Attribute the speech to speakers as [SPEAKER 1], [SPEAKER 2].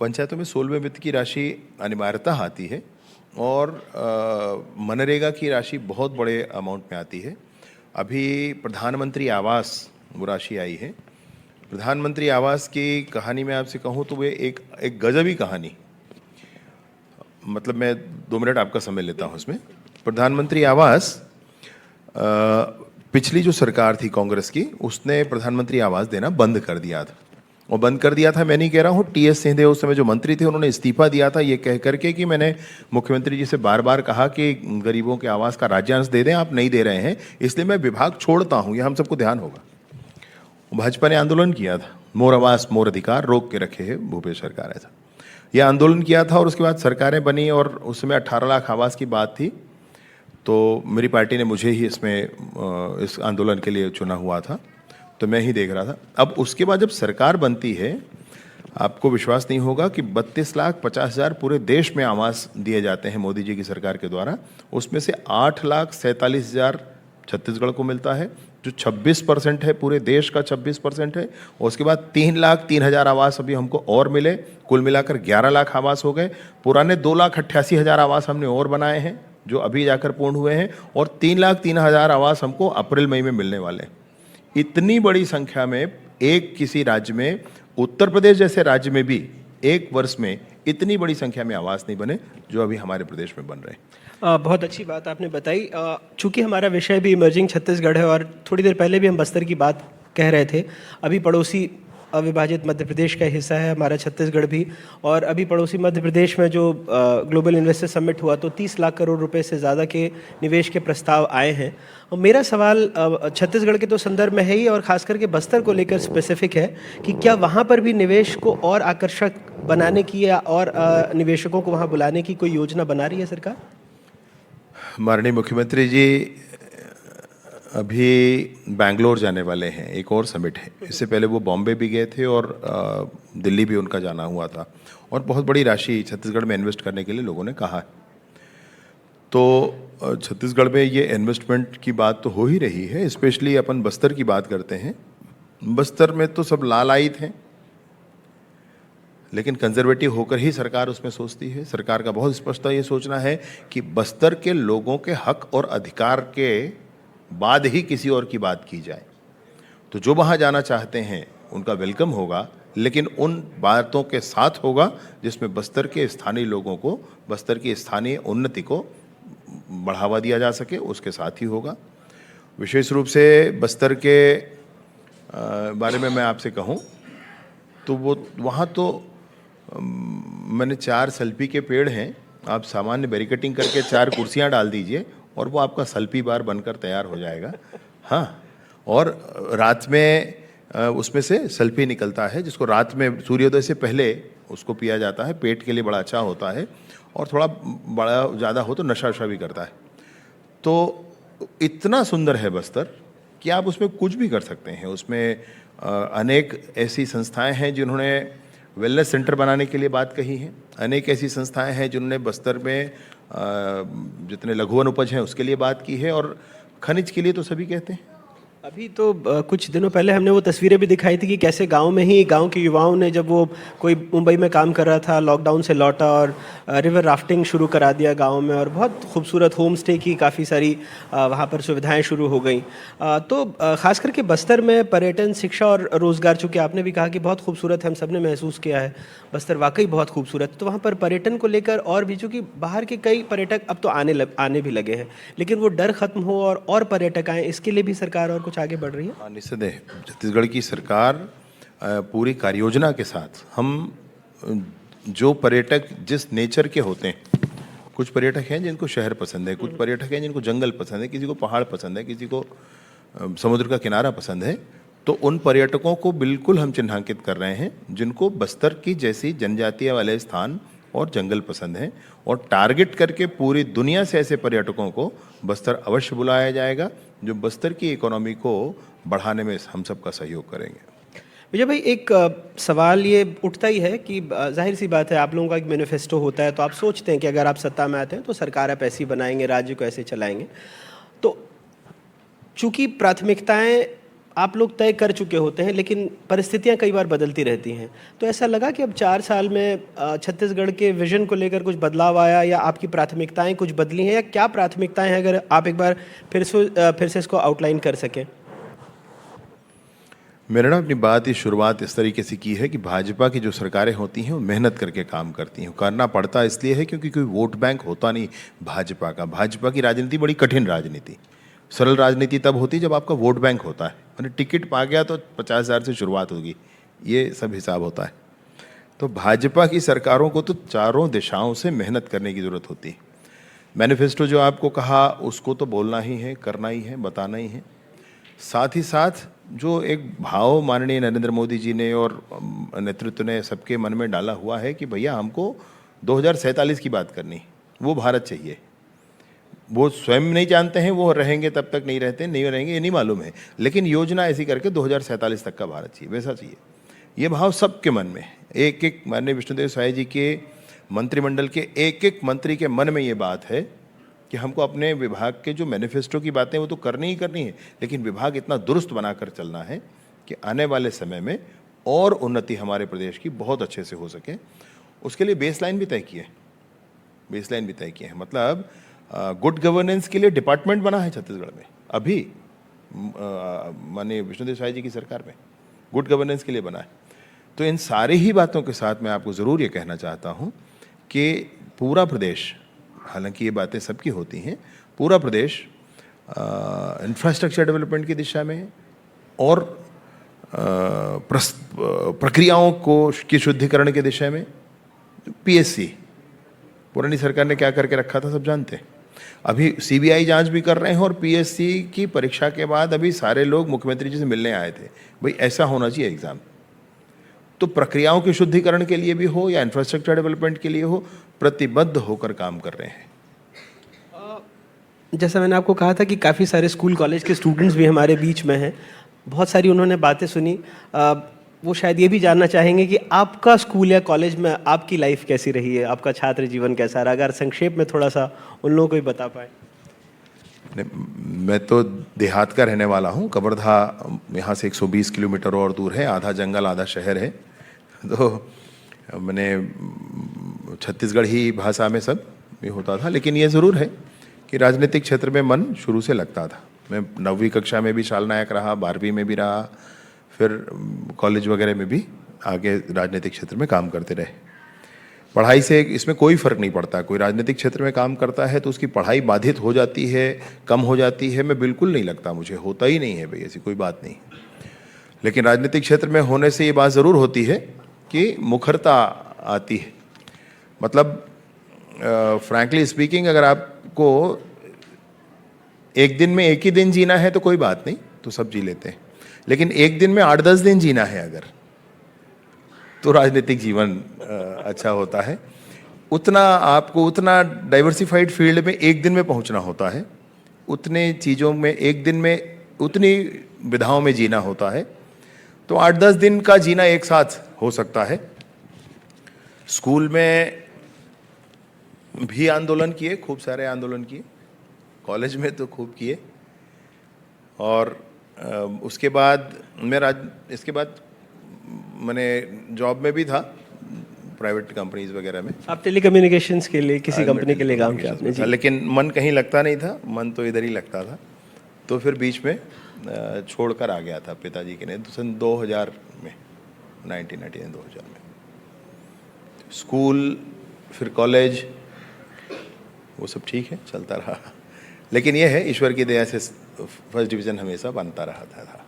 [SPEAKER 1] पंचायतों में 16वें वित्त की राशि अनिवार्यतः आती है और मनरेगा की राशि बहुत बड़े अमाउंट में आती है। अभी प्रधानमंत्री आवास वो राशि आई है। प्रधानमंत्री आवास की कहानी मैं आपसे कहूँ तो वे एक गजबी कहानी, मतलब मैं 2 मिनट आपका समय लेता हूँ इसमें। प्रधानमंत्री आवास पिछली जो सरकार थी कांग्रेस की, उसने प्रधानमंत्री आवास देना बंद कर दिया था। और बंद कर दिया था मैं नहीं कह रहा हूँ, टीएस सिंहदेव उस समय जो मंत्री थे उन्होंने इस्तीफा दिया था ये कह करके कि मैंने मुख्यमंत्री जी से बार बार कहा कि गरीबों के आवास का राज्यांश दे दें, आप नहीं दे रहे हैं, इसलिए मैं विभाग छोड़ता हूँ, ये हम सबको ध्यान होगा। भाजपा ने आंदोलन किया था, मोर आवास मोर अधिकार रोक के रखे है भूपेश सरकार, ऐसा यह आंदोलन किया था। और उसके बाद सरकारें बनी और उस समय 18 लाख आवास की बात थी, तो मेरी पार्टी ने मुझे ही इसमें इस आंदोलन के लिए चुना हुआ था, तो मैं ही देख रहा था। अब उसके बाद जब सरकार बनती है, आपको विश्वास नहीं होगा कि 32,50,000 पूरे देश में आवास दिए जाते हैं मोदी जी की सरकार के द्वारा। उसमें से 8,47,000 छत्तीसगढ़ को मिलता है, जो 26% है, पूरे देश का 26% है। और उसके बाद 3,03,000 आवास अभी हमको और मिले, कुल मिलाकर 11 लाख आवास हो गए। पुराने 2,88,000 आवास हमने और बनाए हैं जो अभी जाकर पूर्ण हुए हैं, और 3,03,000 आवास हमको अप्रैल मई में मिलने वाले हैं। इतनी बड़ी संख्या में एक किसी राज्य में, उत्तर प्रदेश जैसे राज्य में भी एक वर्ष में इतनी बड़ी संख्या में आवास नहीं बने जो अभी हमारे प्रदेश में बन रहे हैं।
[SPEAKER 2] बहुत अच्छी बात आपने बताई। चूंकि हमारा विषय भी इमर्जिंग छत्तीसगढ़ है और थोड़ी देर पहले भी हम बस्तर की बात कह रहे थे, अभी पड़ोसी अविभाजित मध्य प्रदेश का हिस्सा है हमारा छत्तीसगढ़ भी, और अभी पड़ोसी मध्य प्रदेश में जो ग्लोबल इन्वेस्टर समिट हुआ तो 30 लाख करोड़ रुपए से ज़्यादा के निवेश के प्रस्ताव आए हैं। और मेरा सवाल छत्तीसगढ़ के तो संदर्भ में है ही, और ख़ास करके बस्तर को लेकर स्पेसिफिक है कि क्या वहाँ पर भी निवेश को और आकर्षक बनाने की या और निवेशकों को वहाँ बुलाने की कोई योजना बना रही है सरकार?
[SPEAKER 1] माननीय मुख्यमंत्री जी अभी बैंगलोर जाने वाले हैं, एक और समिट है। इससे पहले वो बॉम्बे भी गए थे और दिल्ली भी उनका जाना हुआ था, और बहुत बड़ी राशि छत्तीसगढ़ में इन्वेस्ट करने के लिए लोगों ने कहा है। तो छत्तीसगढ़ में ये इन्वेस्टमेंट की बात तो हो ही रही है। स्पेशली अपन बस्तर की बात करते हैं, बस्तर में तो सब लालायित हैं, लेकिन कंजर्वेटिव होकर ही सरकार उसमें सोचती है। सरकार का बहुत स्पष्ट ये सोचना है कि बस्तर के लोगों के हक और अधिकार के बाद ही किसी और की बात की जाए। तो जो वहाँ जाना चाहते हैं उनका वेलकम होगा, लेकिन उन बातों के साथ होगा जिसमें बस्तर के स्थानीय लोगों को, बस्तर की स्थानीय उन्नति को बढ़ावा दिया जा सके, उसके साथ ही होगा। विशेष रूप से बस्तर के बारे में मैं आपसे कहूँ तो वो वहाँ तो मैंने 4 सल्पी के पेड़ हैं, आप सामान्य बैरिकेटिंग करके 4 कुर्सियाँ डाल दीजिए और वो आपका सल्पी बार बनकर तैयार हो जाएगा। हाँ, और रात में उसमें से सल्फी निकलता है, जिसको रात में सूर्योदय से पहले उसको पिया जाता है, पेट के लिए बड़ा अच्छा होता है, और थोड़ा बड़ा ज़्यादा हो तो नशा वशा भी करता है। तो इतना सुंदर है बस्तर कि आप उसमें कुछ भी कर सकते हैं। उसमें अनेक ऐसी संस्थाएं हैं जिन्होंने वेलनेस सेंटर बनाने के लिए बात कही है, अनेक ऐसी संस्थाएं हैं जिन्होंने बस्तर में जितने लघु वनोपज हैं उसके लिए बात की है, और खनिज के लिए तो सभी कहते हैं।
[SPEAKER 2] अभी तो कुछ दिनों पहले हमने वो तस्वीरें भी दिखाई थी कि कैसे गांव में ही गांव के युवाओं ने, जब वो कोई मुंबई में काम कर रहा था, लॉकडाउन से लौटा और रिवर राफ्टिंग शुरू करा दिया गांव में, और बहुत खूबसूरत होम स्टे की काफ़ी सारी वहाँ पर सुविधाएं शुरू हो गई। तो ख़ास करके बस्तर में पर्यटन, शिक्षा और रोज़गार, चूँकि आपने भी कहा कि बहुत खूबसूरत है, हम सब ने महसूस किया है बस्तर वाकई बहुत खूबसूरत। तो वहाँ पर पर्यटन को लेकर और भी, चूँकि बाहर के कई पर्यटक अब तो आने भी लगे हैं, लेकिन वो डर ख़त्म हो और पर्यटक आएँ, इसके लिए भी सरकार और कुछ आगे बढ़ रही है?
[SPEAKER 1] निस्संदेह छत्तीसगढ़ की सरकार पूरी कार्ययोजना के साथ, हम जो पर्यटक जिस नेचर के होते हैं, कुछ पर्यटक हैं जिनको शहर पसंद है, कुछ पर्यटक हैं जिनको जंगल पसंद है, किसी को पहाड़ पसंद है, किसी को समुद्र का किनारा पसंद है, तो उन पर्यटकों को बिल्कुल हम चिन्हांकित कर रहे हैं जिनको बस्तर की जैसी जनजातीय वाले स्थान और जंगल पसंद हैं, और टारगेट करके पूरी दुनिया से ऐसे पर्यटकों को बस्तर अवश्य बुलाया जाएगा जो बस्तर की इकोनॉमी को बढ़ाने में हम सबका सहयोग करेंगे।
[SPEAKER 2] विजय भाई, एक सवाल ये उठता ही है कि जाहिर सी बात है, आप लोगों का एक मैनिफेस्टो होता है, तो आप सोचते हैं कि अगर आप सत्ता में आते हैं तो सरकार आप ऐसी बनाएंगे, राज्य को ऐसे चलाएंगे। तो चूंकि प्राथमिकताएं आप लोग तय कर चुके होते हैं, लेकिन परिस्थितियां कई बार बदलती रहती हैं। तो ऐसा लगा कि अब 4 साल में छत्तीसगढ़ के विजन को लेकर कुछ बदलाव आया, या आपकी प्राथमिकताएं कुछ बदली हैं, या क्या प्राथमिकताएं हैं, अगर आप एक बार फिर से इसको आउटलाइन कर सकें?
[SPEAKER 1] मैंने ना अपनी बात की शुरुआत इस तरीके से की है कि भाजपा की जो सरकारें होती हैं वो मेहनत करके काम करती हैं। करना पड़ता इसलिए है क्योंकि कोई वोट बैंक होता नहीं भाजपा का। भाजपा की राजनीति बड़ी कठिन राजनीति, सरल राजनीति तब होती जब आपका वोट बैंक होता है। मैंने टिकट पा गया तो 50,000 से शुरुआत होगी, ये सब हिसाब होता है। तो भाजपा की सरकारों को तो चारों दिशाओं से मेहनत करने की ज़रूरत होती है। मैनिफेस्टो जो आपको कहा उसको तो बोलना ही है, करना ही है, बताना ही है। साथ ही साथ जो एक भाव माननीय नरेंद्र मोदी जी ने और नेतृत्व ने सबके मन में डाला हुआ है कि भैया हमको 2047 की बात करनी, वो भारत चाहिए। वो स्वयं नहीं जानते हैं वो रहेंगे तब तक नहीं रहते, नहीं रहेंगे ये नहीं मालूम है, लेकिन योजना ऐसी करके 2047 तक का भारत चाहिए, वैसा चाहिए। ये भाव सबके मन में है। एक एक माननीय विष्णुदेव साय जी के मंत्रिमंडल के एक एक मंत्री के मन में ये बात है कि हमको अपने विभाग के जो मैनिफेस्टो की बातें वो तो करनी ही करनी है, लेकिन विभाग इतना दुरुस्त बनाकर चलना है कि आने वाले समय में और उन्नति हमारे प्रदेश की बहुत अच्छे से हो सके। उसके लिए बेसलाइन भी तय की है, बेसलाइन भी तय की है। मतलब गुड गवर्नेंस के लिए डिपार्टमेंट बना है छत्तीसगढ़ में अभी, माननीय विष्णुदेव साय जी की सरकार में गुड गवर्नेंस के लिए बना है। तो इन सारी ही बातों के साथ मैं आपको ज़रूर ये कहना चाहता हूँ कि पूरा प्रदेश, हालांकि ये बातें सबकी होती हैं, पूरा प्रदेश इंफ्रास्ट्रक्चर डेवलपमेंट की दिशा में और प्रक्रियाओं की शुद्धिकरण के दिशा में। पीएससी पुरानी सरकार ने क्या करके रखा था सब जानते हैं। अभी सीबीआई जांच भी कर रहे हैं और पीएससी की परीक्षा के बाद अभी सारे लोग मुख्यमंत्री जी से मिलने आए थे, भाई ऐसा होना चाहिए एग्ज़ाम। तो प्रक्रियाओं के शुद्धिकरण के लिए भी हो या इंफ्रास्ट्रक्चर डेवलपमेंट के लिए हो, प्रतिबद्ध होकर काम कर रहे हैं।
[SPEAKER 2] जैसा मैंने आपको कहा था कि काफ़ी सारे स्कूल कॉलेज के स्टूडेंट्स भी हमारे बीच में हैं, बहुत सारी उन्होंने बातें सुनी। वो शायद ये भी जानना चाहेंगे कि आपका स्कूल या कॉलेज में आपकी लाइफ कैसी रही है, आपका छात्र जीवन कैसा रहा, अगर संक्षेप में थोड़ा सा उन लोगों को भी बता पाए।
[SPEAKER 1] मैं तो देहात का रहने वाला हूँ। कवर्धा यहाँ से 120 किलोमीटर और दूर है, आधा जंगल आधा शहर है। तो मैंने छत्तीसगढ़ी भाषा में सब ये होता था, लेकिन ये ज़रूर है कि राजनीतिक क्षेत्र में मन शुरू से लगता था। मैं 9वीं कक्षा में भी शाल नायक रहा, 12वीं में भी रहा, फिर कॉलेज वगैरह में भी आगे राजनीतिक क्षेत्र में काम करते रहे। पढ़ाई से इसमें कोई फ़र्क नहीं पड़ता, कोई राजनीतिक क्षेत्र में काम करता है तो उसकी पढ़ाई बाधित हो जाती है, कम हो जाती है, मैं बिल्कुल नहीं लगता, मुझे होता ही नहीं है भाई, ऐसी कोई बात नहीं। लेकिन राजनीतिक क्षेत्र में होने से ये बात ज़रूर होती है कि मुखरता आती है। मतलब फ्रैंकली स्पीकिंग, अगर आपको एक दिन में एक ही दिन जीना है तो कोई बात नहीं, तो सब जी लेते हैं, लेकिन एक दिन में 8-10 दिन जीना है अगर, तो राजनीतिक जीवन अच्छा होता है। उतना डाइवर्सिफाइड फील्ड में एक दिन में पहुंचना होता है, उतने चीज़ों में एक दिन में उतनी विधाओं में जीना होता है। तो 8-10 दिन का जीना एक साथ हो सकता है। स्कूल में भी आंदोलन किए, खूब सारे आंदोलन किए, कॉलेज में तो खूब किए, और उसके बाद इसके बाद मैंने जॉब में भी था, प्राइवेट कंपनीज वगैरह में।
[SPEAKER 2] आप टेलीकम्युनिकेशंस के लिए किसी कंपनी के लिए काम किया आपने जी?
[SPEAKER 1] लेकिन मन कहीं लगता नहीं था, मन तो इधर ही लगता था। तो फिर बीच में छोड़कर आ गया था पिताजी के ने सन 2000 में, 1999-2000 में। स्कूल फिर कॉलेज वो सब ठीक है, चलता रहा। लेकिन ये है ईश्वर की दया से फर्स्ट डिवीज़न हमेशा बनता रहा था।